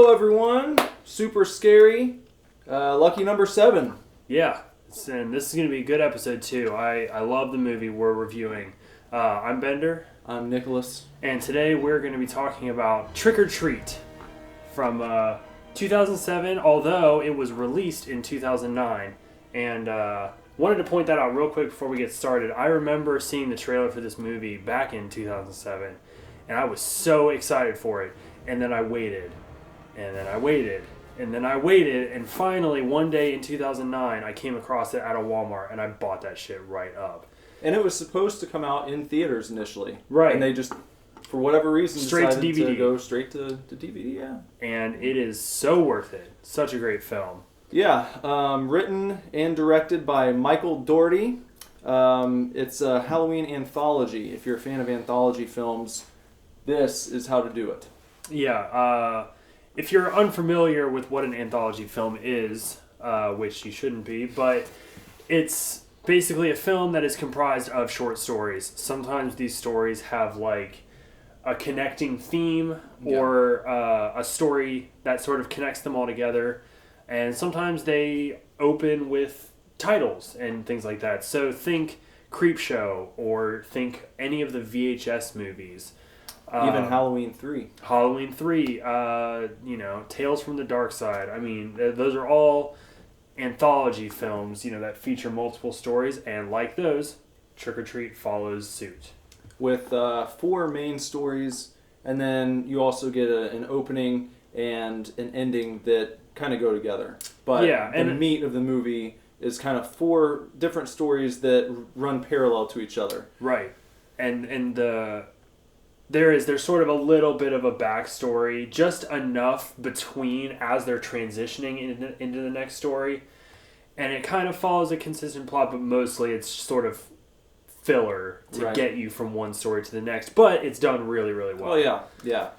Hello everyone, Super Scary, lucky number 7. Yeah, and this is going to be a good episode too. I love the movie we're reviewing. I'm Bender. I'm Nicholas. And today we're going to be talking about Trick or Treat from 2007, although it was released in 2009. And wanted to point that out real quick before we get started. I remember seeing the trailer for this movie back in 2007, and I was so excited for it. And then I waited, and then I waited, and then I waited, and finally one day in 2009 I came across it at a Walmart, and I bought that shit right up. And it was supposed to come out in theaters initially. Right. And they just, for whatever reason, Straight to decided DVD. to go straight to DVD, yeah. And it is so worth it. Such a great film. Yeah, written and directed by Michael Dougherty. It's a Halloween anthology. If you're a fan of anthology films, this is how to do it. Yeah, if you're unfamiliar with what an anthology film is, which you shouldn't be, but it's basically a film that is comprised of short stories. Sometimes these stories have like a connecting theme or a story that sort of connects them all together. And sometimes they open with titles and things like that. So think Creepshow or think any of the VHS movies. Even Halloween 3. Halloween 3, Tales from the Dark Side. I mean, those are all anthology films, that feature multiple stories. And like those, Trick or Treat follows suit. With 4 main stories, and then you also get an opening and an ending that kind of go together. But the meat of the movie is kind of 4 different stories that run parallel to each other. Right. And there's sort of a little bit of a backstory, just enough between as they're transitioning into the next story. And it kind of follows a consistent plot, but mostly it's sort of filler to get you from one story to the next. But it's done really, really well. Oh, yeah.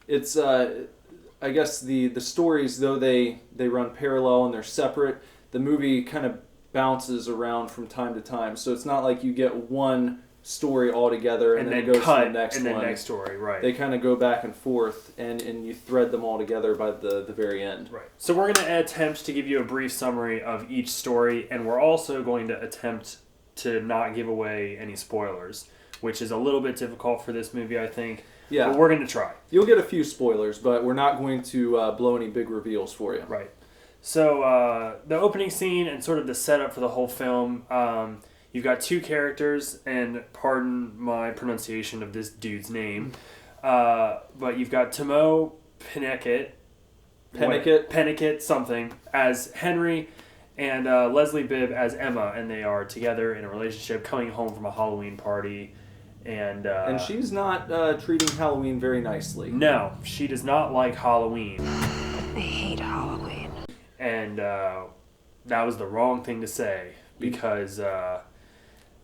It's, I guess the stories, though they run parallel and they're separate, the movie kind of bounces around from time to time. So it's not like you get one story all together and then it goes to the next one. And then next story, right. They kind of go back and forth and you thread them all together by the very end. Right. So we're going to attempt to give you a brief summary of each story, and we're also going to attempt to not give away any spoilers, which is a little bit difficult for this movie, I think. Yeah. But we're going to try. You'll get a few spoilers, but we're not going to blow any big reveals for you. Right. So the opening scene and sort of the setup for the whole film, you've got 2 characters, and pardon my pronunciation of this dude's name, but you've got Timo Pennicott something as Henry, and Leslie Bibb as Emma, and they are together in a relationship coming home from a Halloween party. And she's not treating Halloween very nicely. No, she does not like Halloween. I hate Halloween. And that was the wrong thing to say, because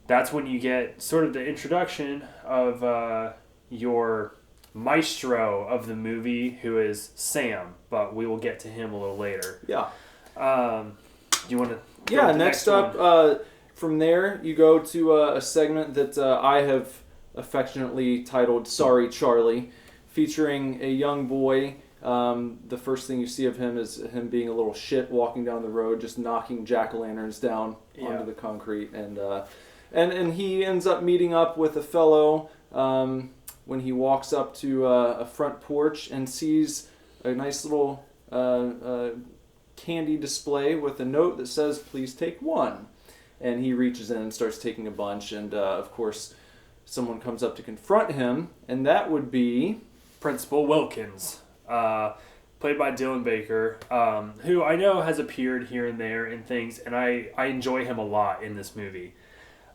that's when you get sort of the introduction of your maestro of the movie, who is Sam, but we will get to him a little later. Yeah. Do you want to... Yeah, next up, from there, you go to a segment that I have affectionately titled Sorry, Charlie, featuring a young boy. The first thing you see of him is him being a little shit walking down the road, just knocking jack-o'-lanterns down onto the concrete. And he ends up meeting up with a fellow when he walks up to a front porch and sees a nice little candy display with a note that says, "Please take one." And he reaches in and starts taking a bunch, and of course someone comes up to confront him, and that would be Principal Wilkins, played by Dylan Baker, who I know has appeared here and there in things, and I enjoy him a lot in this movie.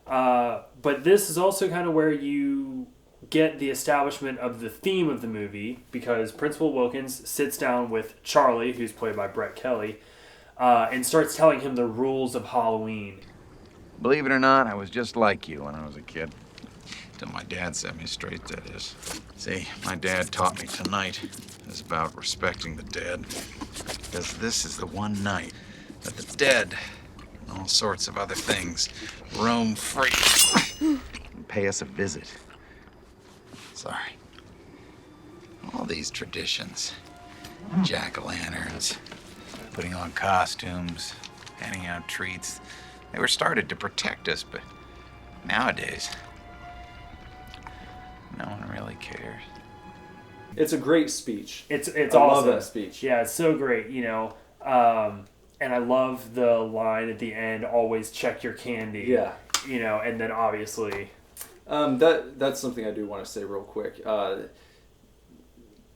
But this is also kind of where you get the establishment of the theme of the movie, because Principal Wilkins sits down with Charlie, who's played by Brett Kelly, and starts telling him the rules of Halloween. Believe it or not, I was just like you when I was a kid. Till my dad set me straight, that is. See, my dad taught me tonight is about respecting the dead. Because this is the one night that the dead and all sorts of other things roam free and pay us a visit. Sorry. All these traditions, jack-o'-lanterns, putting on costumes, handing out treats. They were started to protect us, but nowadays, no one really cares. It's a great speech. It's I awesome. love that speech. Yeah, it's so great, you know. And I love the line at the end, always check your candy. Yeah. You know, and then obviously... That's something I do want to say real quick.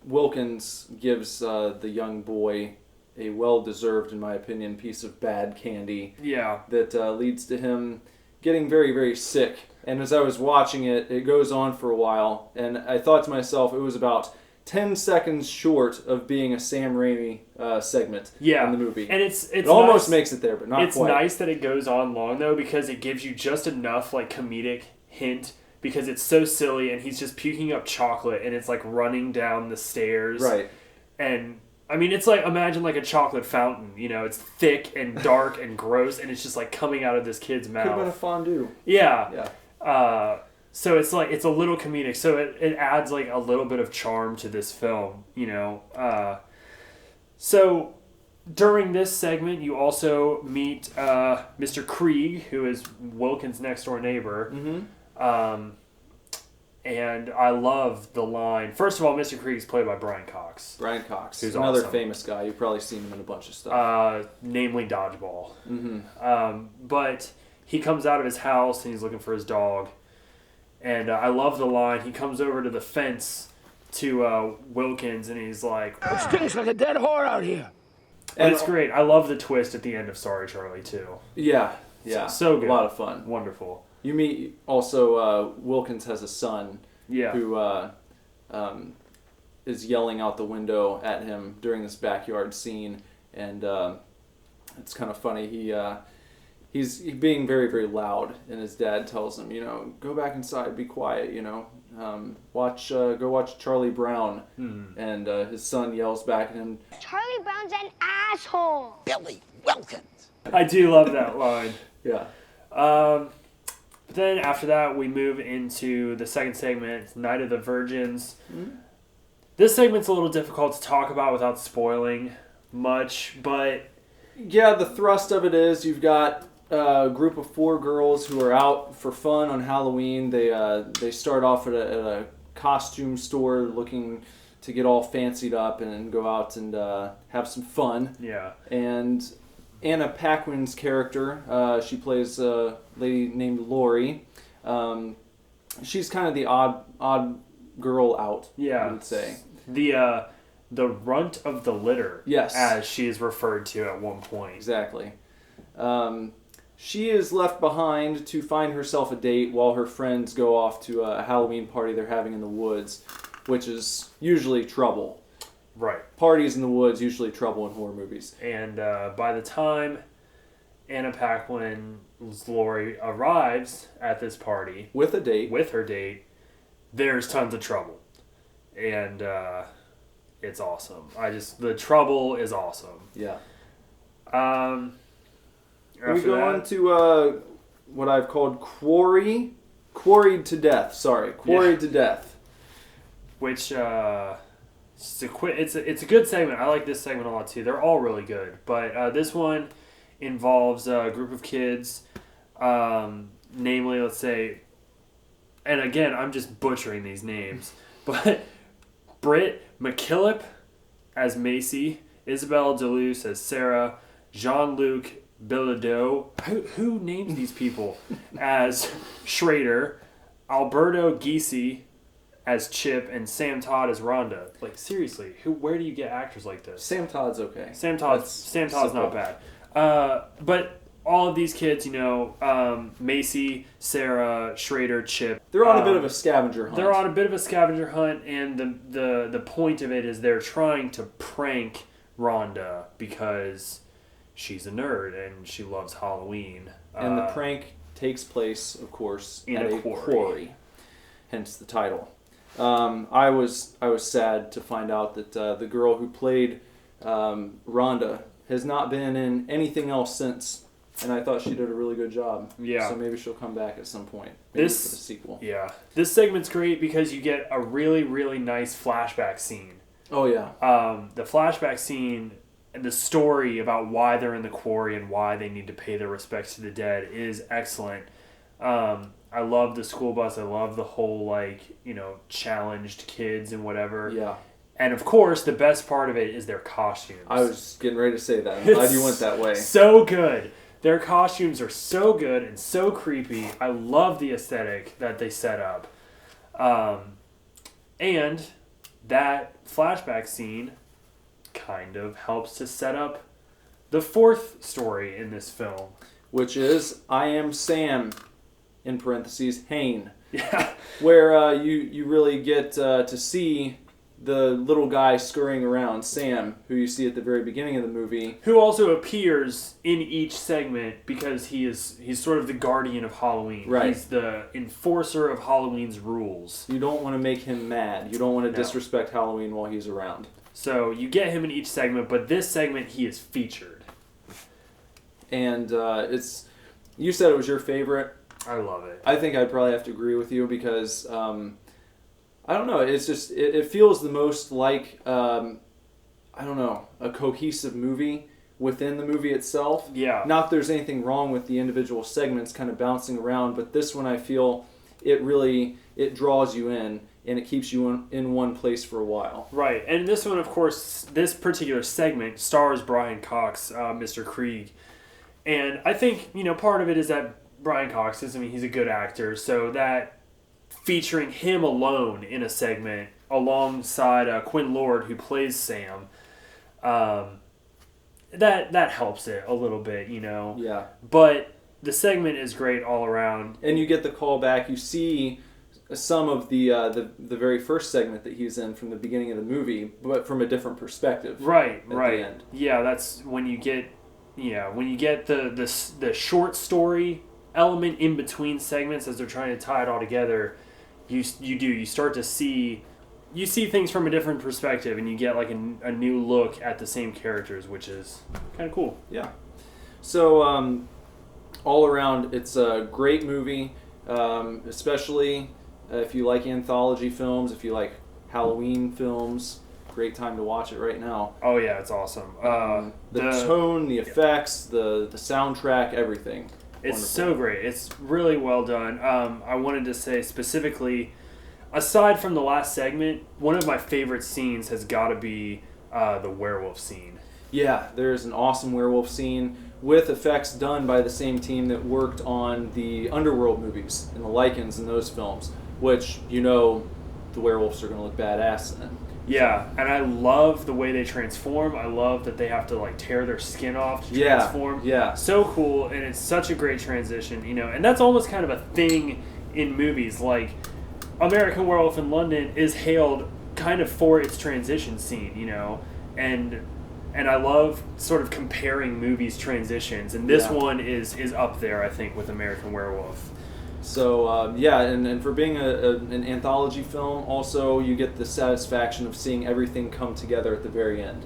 Wilkins gives the young boy a well-deserved, in my opinion, piece of bad candy. Yeah. That leads to him getting very, very sick. And as I was watching it, it goes on for a while, and I thought to myself, it was about 10 seconds short of being a Sam Raimi segment in the movie. And it's it almost nice. makes it there, but not it's quite. It's nice that it goes on long, though, because it gives you just enough, like, comedic hint, because it's so silly, and he's just puking up chocolate, and it's, like, running down the stairs. Right. And, I mean, it's like, imagine, like, a chocolate fountain, you know? It's thick and dark and gross, and it's just, like, coming out of this kid's mouth. Could have been a fondue. Yeah. So it's like, it's a little comedic, so it adds like a little bit of charm to this film, you know. So during this segment, you also meet Mr. Krieg, who is Wilkins' next door neighbor. Mm-hmm. And I love the line. First of all, Mr. Krieg is played by Brian Cox. Brian Cox, who's another awesome. famous guy. You've probably seen him in a bunch of stuff. Namely Dodgeball. Mm-hmm. But he comes out of his house and he's looking for his dog. And I love the line. He comes over to the fence to Wilkins and he's like, "It stinks like a dead whore out here." And it's great. I love the twist at the end of Sorry, Charlie, too. Yeah. So good. A lot of fun. Wonderful. You meet also Wilkins has a son who is yelling out the window at him during this backyard scene, and it's kind of funny. He's being very, very loud, and his dad tells him, you know, go back inside, be quiet, you know, go watch Charlie Brown, and his son yells back at him, Charlie Brown's an asshole. Billy Wilkins. I do love that line. Yeah. But then after that, we move into the second segment, Night of the Virgins. Mm-hmm. This segment's a little difficult to talk about without spoiling much, but... Yeah, the thrust of it is you've got a group of 4 girls who are out for fun on Halloween. They start off at a costume store looking to get all fancied up and go out and have some fun. Yeah. And Anna Paquin's character, she plays a lady named Lori. She's kind of the odd girl out, I would say. The runt of the litter, yes, as she is referred to at one point. Exactly. She is left behind to find herself a date while her friends go off to a Halloween party they're having in the woods, which is usually trouble. Right. Parties in the woods, usually trouble in horror movies. And by the time Anna Paquin's Lori arrives at this party... with her date, there's tons of trouble. And it's awesome. The trouble is awesome. Yeah. We go on to what I've called quarried to death. Quarried to death. Which... It's a good segment. I like this segment a lot too. They're all really good, but this one involves a group of kids, namely, let's say, and again, I'm just butchering these names, but Britt McKillop as Macy, Isabel DeLuce as Sarah, Jean-Luc Bilodeau, who names these people, as Schrader, Alberto Gysi as Chip, and Sam Todd as Rhonda. Like, seriously, where do you get actors like this? Sam Todd's okay. Sam Todd's not bad. But all of these kids, you know, Macy, Sarah, Schrader, Chip. They're on a bit of a scavenger hunt. And the point of it is they're trying to prank Rhonda because she's a nerd and she loves Halloween. And the prank takes place, of course, in at a quarry. Hence the title. I was sad to find out that the girl who played Rhonda has not been in anything else since, and I thought she did a really good job. Yeah. So maybe she'll come back at some point. Maybe for the sequel. Yeah. This segment's great because you get a really, really nice flashback scene Oh, yeah. The flashback scene and the story about why they're in the quarry and why they need to pay their respects to the dead is excellent. I love the school bus. I love the whole, like, you know, challenged kids and whatever. Yeah. And, of course, the best part of it is their costumes. I was getting ready to say that. I'm glad you went that way. So good. Their costumes are so good and so creepy. I love the aesthetic that they set up. And that flashback scene kind of helps to set up the fourth story in this film. Which is I Am Sam, in parentheses, Hain. Yeah. Where you really get to see the little guy scurrying around, Sam, who you see at the very beginning of the movie. Who also appears in each segment because he's sort of the guardian of Halloween. Right. He's the enforcer of Halloween's rules. You don't want to make him mad. You don't want to disrespect Halloween while he's around. So you get him in each segment, but this segment he is featured. And you said it was your favorite. I love it. I think I'd probably have to agree with you because I don't know. It's just it feels the most like I don't know, a cohesive movie within the movie itself. Yeah. Not that there's anything wrong with the individual segments kind of bouncing around, but this one I feel it draws you in and it keeps you in one place for a while. Right, and this one, of course, this particular segment stars Brian Cox, Mr. Krieg, and I think part of it is that Brian Cox he's a good actor, so that featuring him alone in a segment alongside Quinn Lord, who plays Sam, that helps it a little bit, Yeah. But the segment is great all around. And you get the call back. You see some of the very first segment that he's in from the beginning of the movie, but from a different perspective. Right. The end. Yeah, that's when you get the short story element in between segments as they're trying to tie it all together. You start to see things from a different perspective, and you get like a new look at the same characters, which is kind of cool. Yeah. So all around, it's a great movie, especially if you like anthology films, if you like Halloween films. Great time to watch it right now. Oh yeah, it's awesome. The tone, the effects, the soundtrack, everything. It's Wonderful. so great. It's really well done. I wanted to say specifically, aside from the last segment, one of my favorite scenes has got to be the werewolf scene. Yeah, there's an awesome werewolf scene with effects done by the same team that worked on the Underworld movies and the Lycans in those films, which the werewolves are going to look badass in. Yeah, and I love the way they transform. I love that they have to like tear their skin off to transform. Yeah. So cool, and it's such a great transition, and that's almost kind of a thing in movies. Like American Werewolf in London is hailed kind of for its transition scene, and I love sort of comparing movies' transitions, and this one is up there, I think, with American Werewolf. So, and for being an anthology film, also you get the satisfaction of seeing everything come together at the very end.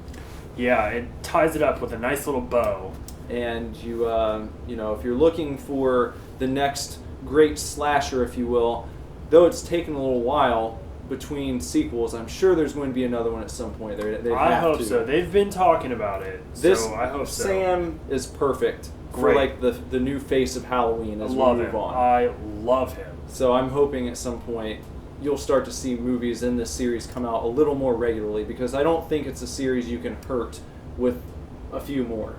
Yeah, it ties it up with a nice little bow. And you, if you're looking for the next great slasher, if you will, though it's taken a little while between sequels, I'm sure there's going to be another one at some point. I hope so. They've been talking about it, so I hope so. Sam is perfect. For like the new face of Halloween as we move on. I love him. So I'm hoping at some point you'll start to see movies in this series come out a little more regularly, because I don't think it's a series you can hurt with a few more,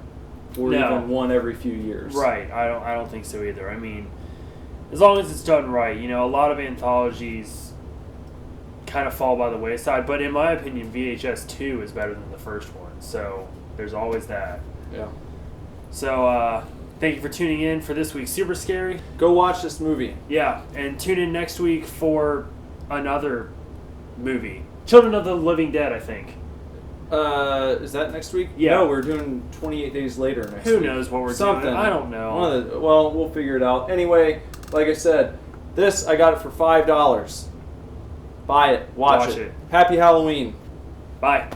or even one every few years. Right. I don't think so either. I mean, as long as it's done right, a lot of anthologies kind of fall by the wayside, but in my opinion, VHS 2 is better than the first one. So there's always that. Yeah. So, thank you for tuning in for this week's Super Scary. Go watch this movie. Yeah, and tune in next week for another movie. Children of the Living Dead, I think. Is that next week? Yeah. No, we're doing 28 Days Later next week. Who knows what we're Something. doing? I don't know. Well, we'll figure it out. Anyway, like I said, I got it for $5. Buy it. Watch it. Happy Halloween. Bye.